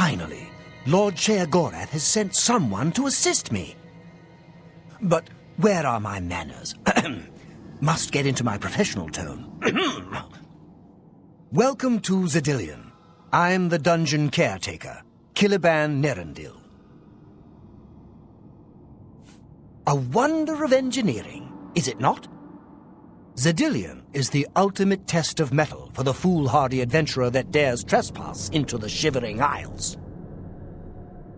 Finally, Lord Sheogorath has sent someone to assist me. But where are my manners? Must get into my professional tone. Welcome to Xedilian. I'm the dungeon caretaker, Caliban Nerendil. A wonder of engineering, is it not? Xedilian is the ultimate test of mettle for the foolhardy adventurer that dares trespass into the Shivering Isles.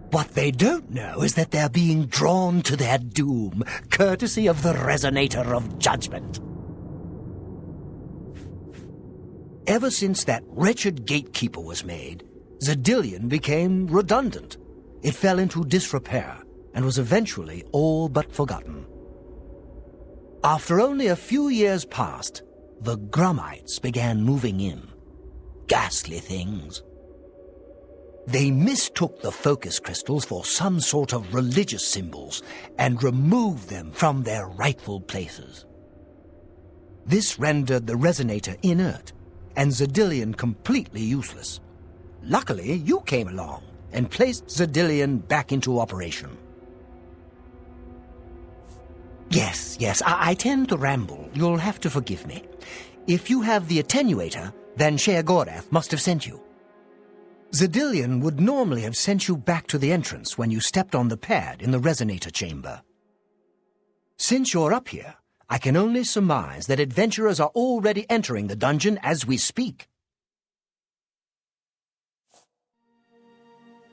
What they don't know is that they're being drawn to their doom, courtesy of the Resonator of Judgment. Ever since that wretched gatekeeper was made, Xedilian became redundant. It fell into disrepair and was eventually all but forgotten. After only a few years passed, the Grummites began moving in. Ghastly things. They mistook the focus crystals for some sort of religious symbols and removed them from their rightful places. This rendered the Resonator inert and Xedilian completely useless. Luckily, you came along and placed Xedilian back into operation. Yes, I tend to ramble. You'll have to forgive me. If you have the attenuator, then Sheogorath must have sent you. Xedilian would normally have sent you back to the entrance when you stepped on the pad in the Resonator chamber. Since you're up here, I can only surmise that adventurers are already entering the dungeon as we speak.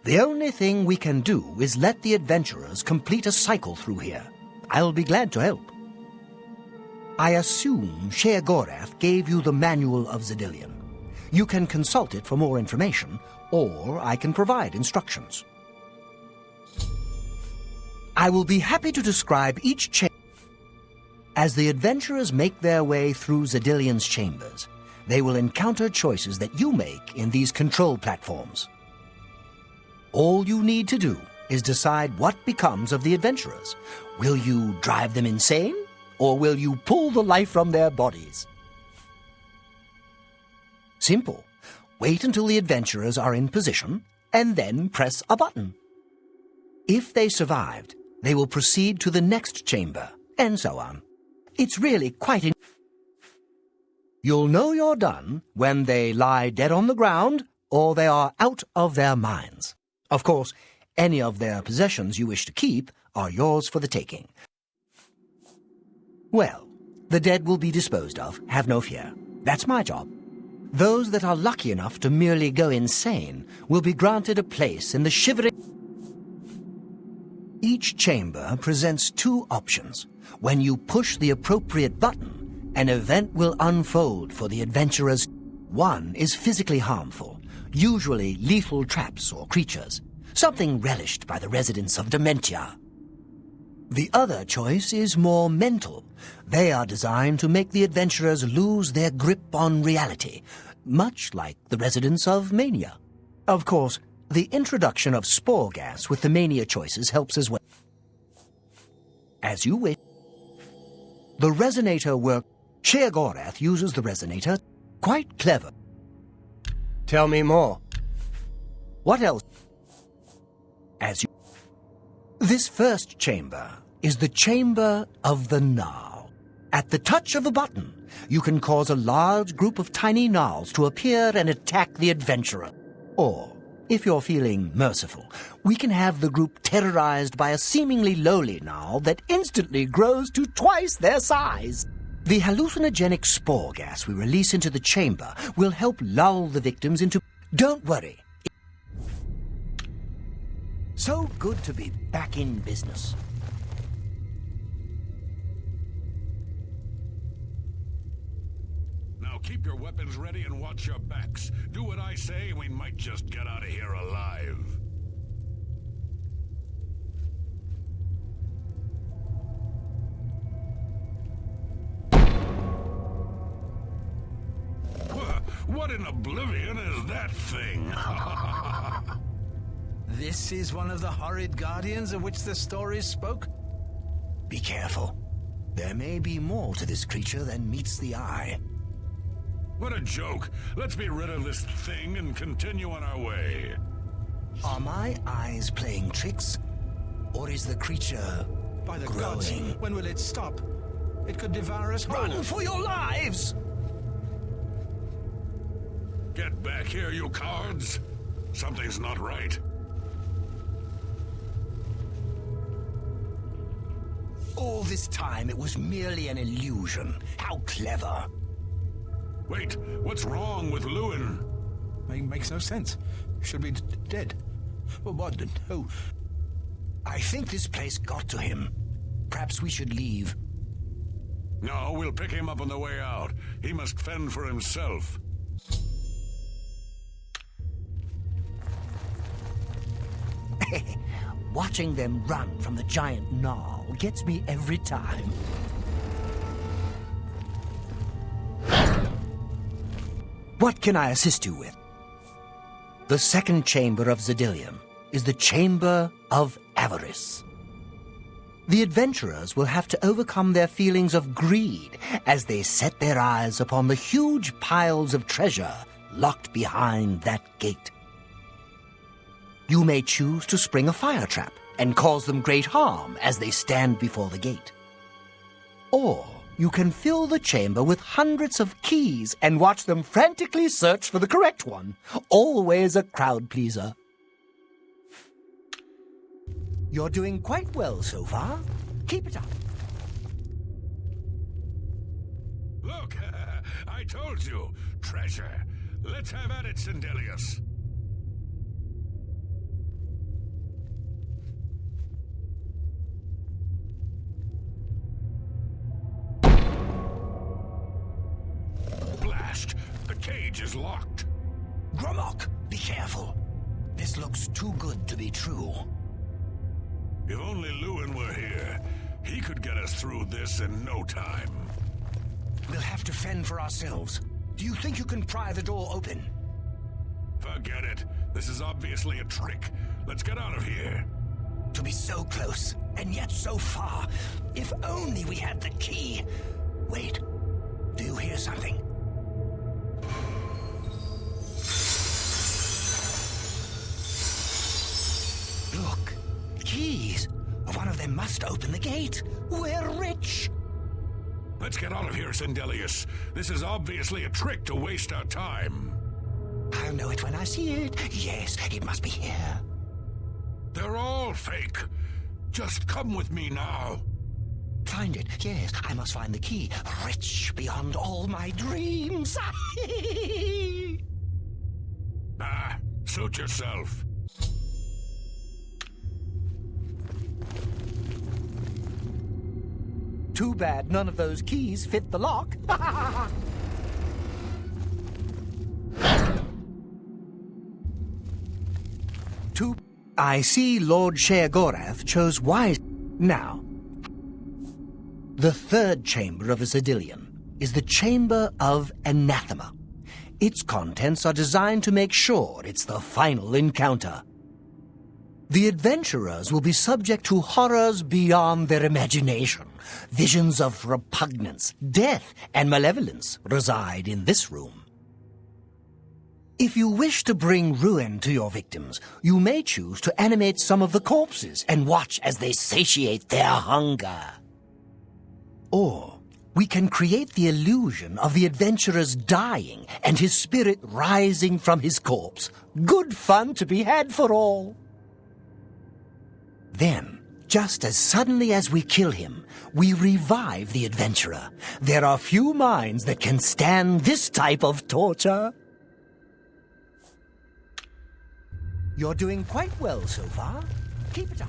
The only thing we can do is let the adventurers complete a cycle through here. I'll be glad to help. I assume Sheogorath gave you the Manual of Xedilian. You can consult it for more information, or I can provide instructions. I will be happy to describe each chamber. As the adventurers make their way through Xedilian's chambers, they will encounter choices that you make in these control platforms. All you need to do is decide what becomes of the adventurers. Will you drive them insane, or will you pull the life from their bodies? Simple. Wait until the adventurers are in position, and then press a button. If they survived, they will proceed to the next chamber, and so on. It's really quite You'll know you're done when they lie dead on the ground, or they are out of their minds. Of course, any of their possessions you wish to keep are yours for the taking. Well, the dead will be disposed of, have no fear. That's my job. Those that are lucky enough to merely go insane will be granted a place in the Shivering... Each chamber presents two options. When you push the appropriate button, an event will unfold for the adventurers. One is physically harmful, usually lethal traps or creatures, something relished by the residents of Dementia. The other choice is more mental. They are designed to make the adventurers lose their grip on reality, much like the residents of Mania. Of course, the introduction of spore gas with the Mania choices helps as well. As you wish. The Resonator work. Sheogorath uses the Resonator. Quite clever. Tell me more. What else? As you... This first chamber is the Chamber of the Gnarl. At the touch of a button, you can cause a large group of tiny gnarls to appear and attack the adventurer. Or, if you're feeling merciful, we can have the group terrorized by a seemingly lowly gnarl that instantly grows to twice their size. The hallucinogenic spore gas we release into the chamber will help lull the victims into... Don't worry. So good to be back in business. Now keep your weapons ready and watch your backs. Do what I say, we might just get out of here alive. What in Oblivion is that thing? This is one of the horrid guardians of which the stories spoke? Be careful. There may be more to this creature than meets the eye. What a joke. Let's be rid of this thing and continue on our way. Are my eyes playing tricks? Or is the creature By the growing? gods, when will it stop? It could devour us whole. Run for your lives! Get back here, you cowards! Something's not right. All this time it was merely an illusion. How clever. Wait, what's wrong with Lewin? Makes no sense. Should be dead. Well, what? Oh, I think this place got to him. Perhaps we should leave. No, we'll pick him up on the way out. He must fend for himself. Watching them run from the giant gnarl gets me every time. What can I assist you with? The second chamber of Zedillion is the Chamber of Avarice. The adventurers will have to overcome their feelings of greed as they set their eyes upon the huge piles of treasure locked behind that gate. You may choose to spring a fire trap and cause them great harm as they stand before the gate. Or you can fill the chamber with hundreds of keys and watch them frantically search for the correct one. Always a crowd pleaser. You're doing quite well so far. Keep it up. Look, I told you. Treasure. Let's have at it, Sindelius. Blast! The cage is locked. Gromok, be careful. This looks too good to be true. If only Lewin were here, he could get us through this in no time. We'll have to fend for ourselves. Do you think you can pry the door open? Forget it. This is obviously a trick. Let's get out of here. To be so close, and yet so far. If only we had the key. Wait, do you hear something? Look, keys. One of them must open the gate. We're rich. Let's get out of here, Sindelius. This is obviously a trick to waste our time. I'll know it when I see it. Yes, it must be here. They're all fake. Just come with me now. Find it. Yes, I must find the key. Rich beyond all my dreams. Suit yourself. Too bad none of those keys fit the lock. I see Lord Sheogorath chose wise. Now, the third chamber of Zedillion is the Chamber of Anathema. Its contents are designed to make sure it's the final encounter. The adventurers will be subject to horrors beyond their imagination. Visions of repugnance, death, and malevolence reside in this room. If you wish to bring ruin to your victims, you may choose to animate some of the corpses and watch as they satiate their hunger. Or we can create the illusion of the adventurer's dying and his spirit rising from his corpse. Good fun to be had for all. Then, just as suddenly as we kill him, we revive the adventurer. There are few minds that can stand this type of torture. You're doing quite well so far. Keep it up.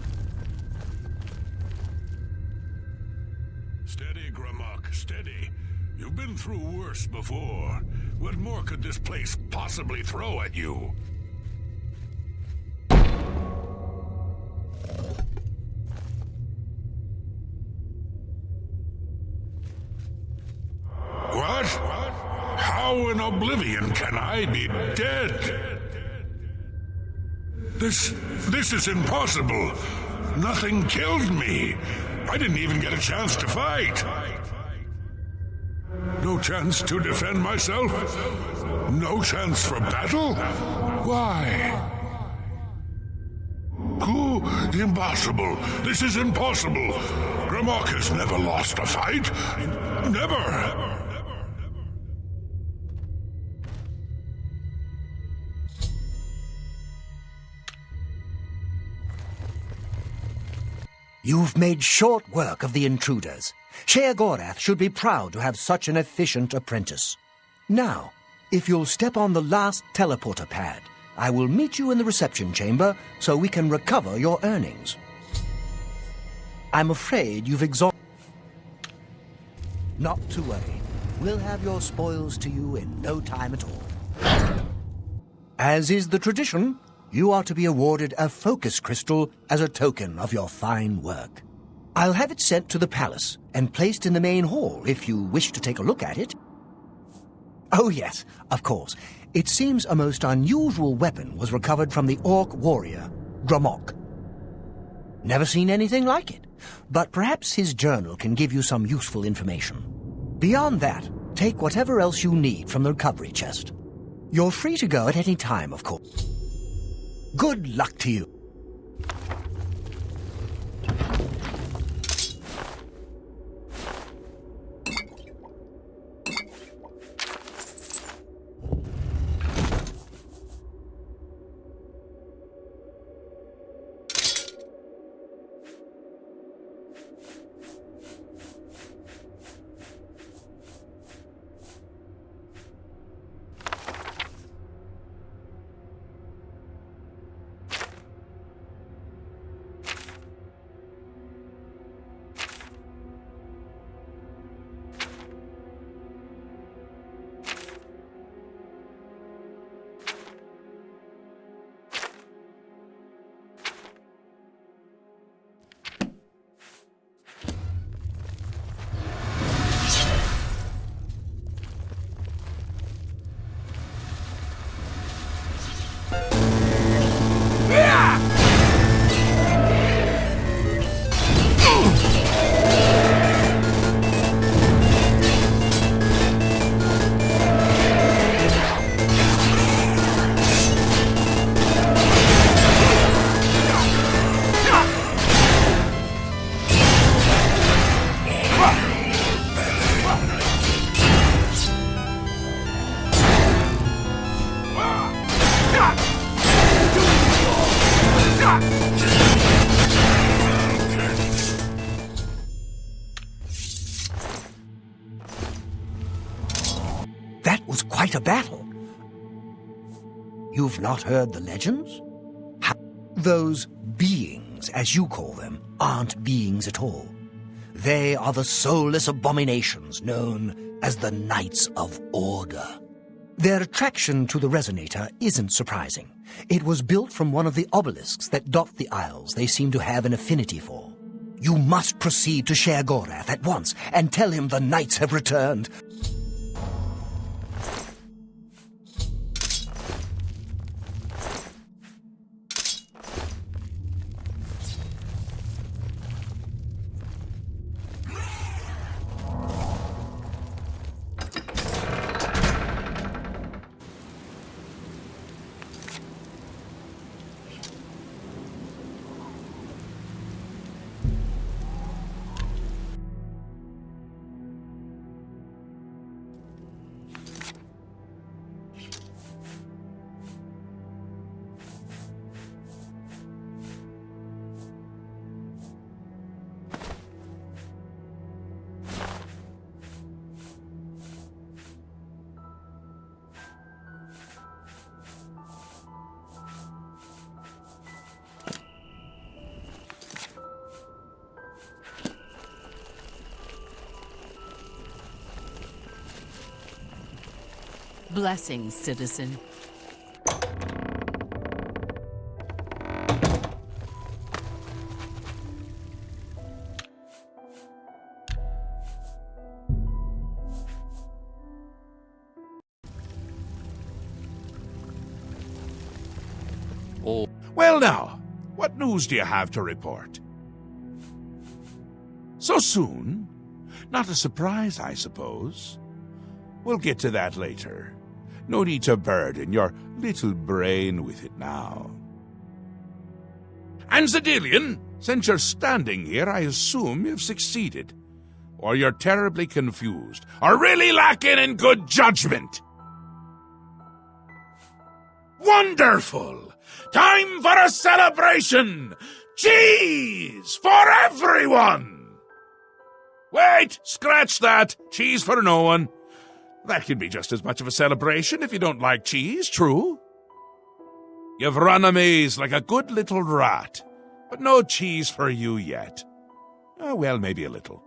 Steady, Gromok, steady. You've been through worse before. What more could this place possibly throw at you? What? How in Oblivion can I be dead? This is impossible. Nothing killed me. I didn't even get a chance to fight. No chance to defend myself? No chance for battle? Why? Impossible. This is impossible. Grimok has never lost a fight. Never. You've made short work of the intruders. Sheogorath should be proud to have such an efficient apprentice. Now, if you'll step on the last teleporter pad, I will meet you in the reception chamber so we can recover your earnings. I'm afraid you've exhausted... Not to worry. We'll have your spoils to you in no time at all. As is the tradition, you are to be awarded a focus crystal as a token of your fine work. I'll have it sent to the palace and placed in the main hall if you wish to take a look at it. Oh yes, of course. It seems a most unusual weapon was recovered from the orc warrior, Grimok. Never seen anything like it, but perhaps his journal can give you some useful information. Beyond that, take whatever else you need from the recovery chest. You're free to go at any time, of course. Good luck to you. That was quite a battle. You've not heard the legends? Those beings, as you call them, aren't beings at all. They are the soulless abominations known as the Knights of Order. Their attraction to the Resonator isn't surprising. It was built from one of the obelisks that dot the isles they seem to have an affinity for. You must proceed to Sheogorath at once and tell him the Knights have returned. Blessings, citizen. Well now, what news do you have to report? So soon? Not a surprise, I suppose. We'll get to that later. No need to burden your little brain with it now. And Zedilian, since you're standing here, I assume you've succeeded. Or you're terribly confused, or really lacking in good judgment. Wonderful! Time for a celebration! Cheese for everyone! Wait, scratch that. Cheese for no one. That can be just as much of a celebration if you don't like cheese, true? You've run a maze like a good little rat, but no cheese for you yet. Oh, well, maybe a little.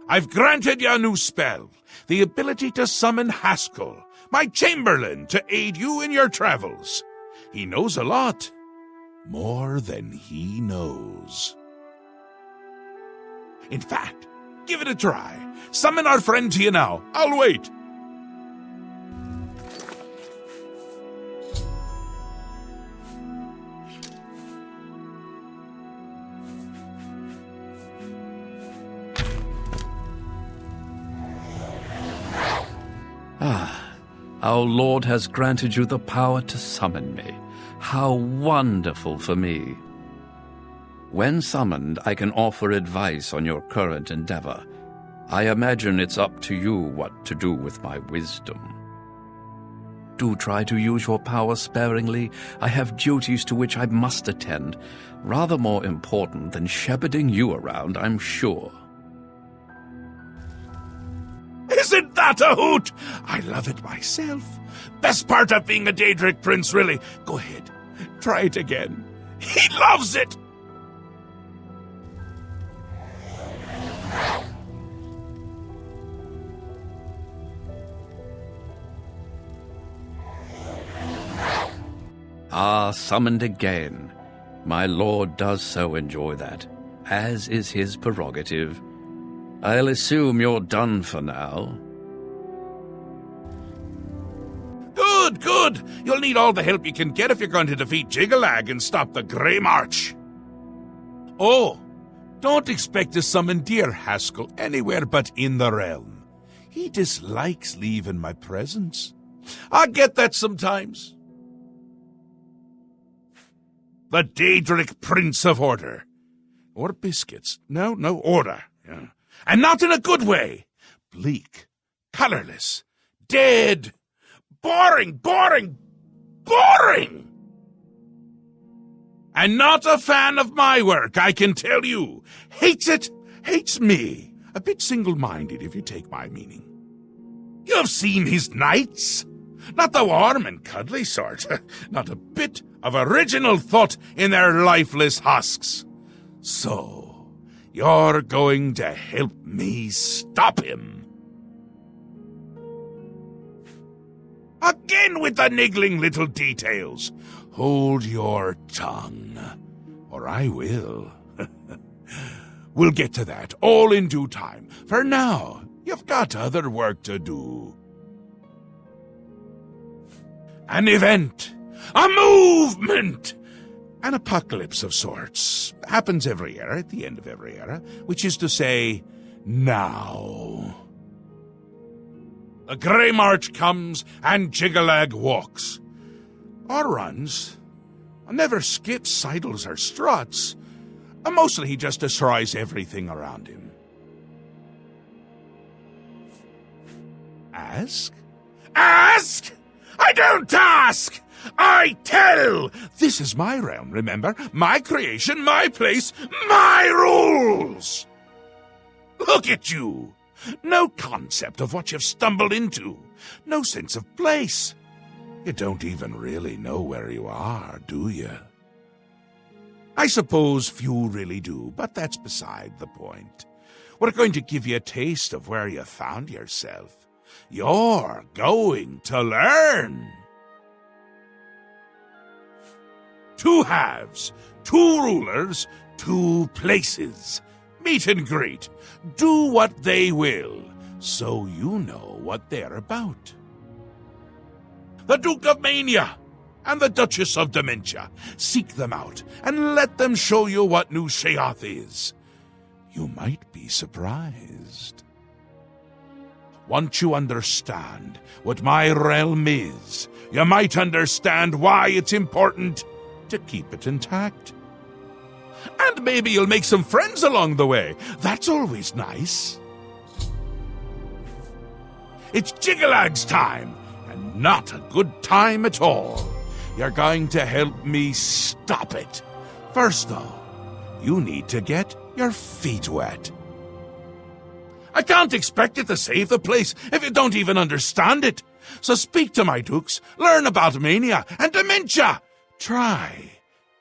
I've granted you a new spell, the ability to summon Haskell, my Chamberlain, to aid you in your travels. He knows a lot. More than he knows. In fact, give it a try. Summon our friend to you now. I'll wait. Our Lord has granted you the power to summon me. How wonderful for me. When summoned, I can offer advice on your current endeavor. I imagine it's up to you what to do with my wisdom. Do try to use your power sparingly. I have duties to which I must attend, rather more important than shepherding you around, I'm sure. Isn't that a hoot? I love it myself. Best part of being a Daedric prince, really. Go ahead, try it again. He loves it! Ah, summoned again. My lord does so enjoy that, as is his prerogative. I'll assume you're done for now. Good. You'll need all the help you can get if you're going to defeat Jiggalag and stop the Grey March. Oh, don't expect to summon dear Haskell anywhere but in the realm. He dislikes leaving my presence. I get that sometimes. The Daedric Prince of Order. Or biscuits. No, order. Yeah. And not in a good way. Bleak, colorless, dead, boring! And not a fan of my work, I can tell you. Hates it, hates me. A bit single-minded, if you take my meaning. You've seen his knights. Not the warm and cuddly sort. Not a bit of original thought in their lifeless husks. So, you're going to help me stop him. Again with the niggling little details. Hold your tongue, or I will. We'll get to that, all in due time. For now, you've got other work to do. An event, a movement, an apocalypse of sorts. Happens every era, at the end of every era, which is to say, now. The Grey March comes and Jiggalag walks. Or runs. Never skips, sidles, or struts. Mostly he just destroys everything around him. Ask? Ask? I don't ask! I tell! This is my realm, remember? My creation, my place, my rules! Look at you! No concept of what you've stumbled into. No sense of place. You don't even really know where you are, do you? I suppose few really do, but that's beside the point. We're going to give you a taste of where you found yourself. You're going to learn. 2 halves, 2 rulers, 2 places. Meet and greet. Do what they will, so you know what they're about. The Duke of Mania and the Duchess of Dementia. Seek them out and let them show you what New Sheoth is. You might be surprised. Once you understand what my realm is, you might understand why it's important to keep it intact. And maybe you'll make some friends along the way. That's always nice. It's Jiggalag's time, and not a good time at all. You're going to help me stop it. First, though, you need to get your feet wet. I can't expect you to save the place if you don't even understand it. So speak to my dukes, learn about mania and dementia. Try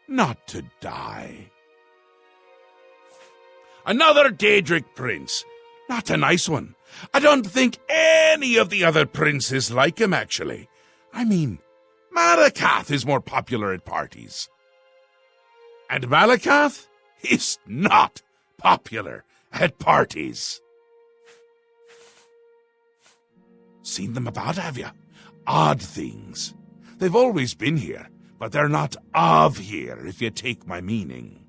not to die. Another Daedric prince. Not a nice one. I don't think any of the other princes like him, actually. I mean, Malakath is more popular at parties. And Malakath is not popular at parties. Seen them about, have you? Odd things. They've always been here, but they're not of here, if you take my meaning.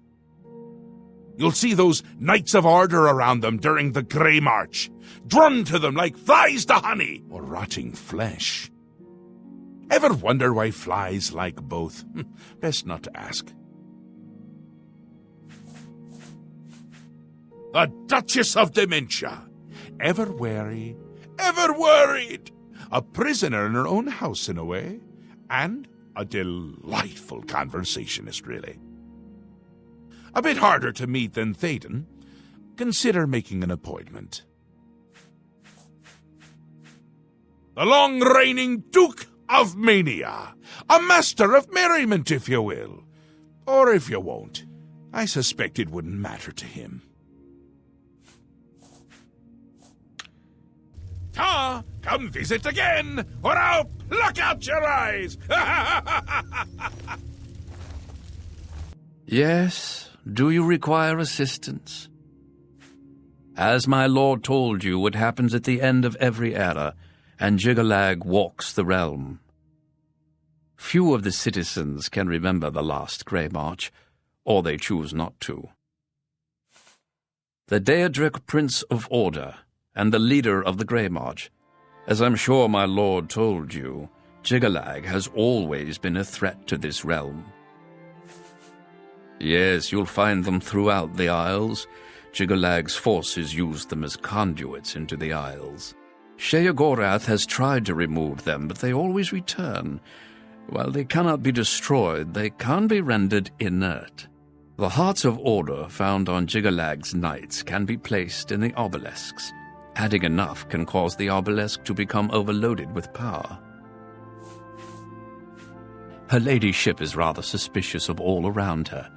You'll see those Knights of Order around them during the Grey March, drawn to them like flies to honey or rotting flesh. Ever wonder why flies like both? Best not to ask. The Duchess of Dementia. Ever wary, ever worried. A prisoner in her own house, in a way. And a delightful conversationist, really. A bit harder to meet than Théoden. Consider making an appointment. The long-reigning Duke of Mania. A master of merriment, if you will. Or if you won't. I suspect it wouldn't matter to him. Ta! Come visit again, or I'll pluck out your eyes! Yes, do you require assistance? As my lord told you, it happens at the end of every era, and Jiggalag walks the realm. Few of the citizens can remember the last Grey March, or they choose not to. The Daedric Prince of Order, and the leader of the Grey March. As I'm sure my lord told you, Jiggalag has always been a threat to this realm. Yes, you'll find them throughout the Isles. Jiggalag's forces use them as conduits into the Isles. Sheogorath has tried to remove them, but they always return. While they cannot be destroyed, they can be rendered inert. The Hearts of Order found on Jiggalag's knights can be placed in the obelisks. Adding enough can cause the obelisk to become overloaded with power. Her ladyship is rather suspicious of all around her.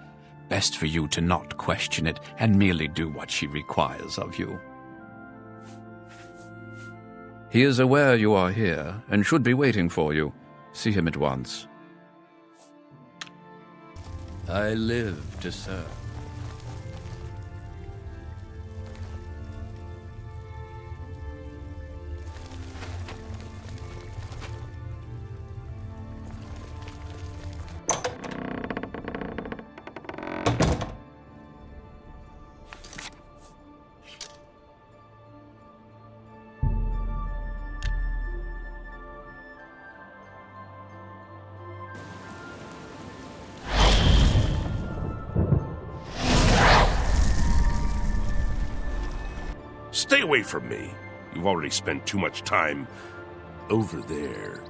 Best for you to not question it and merely do what she requires of you. He is aware you are here and should be waiting for you. See him at once. I live to serve. Stay away from me. You've already spent too much time over there.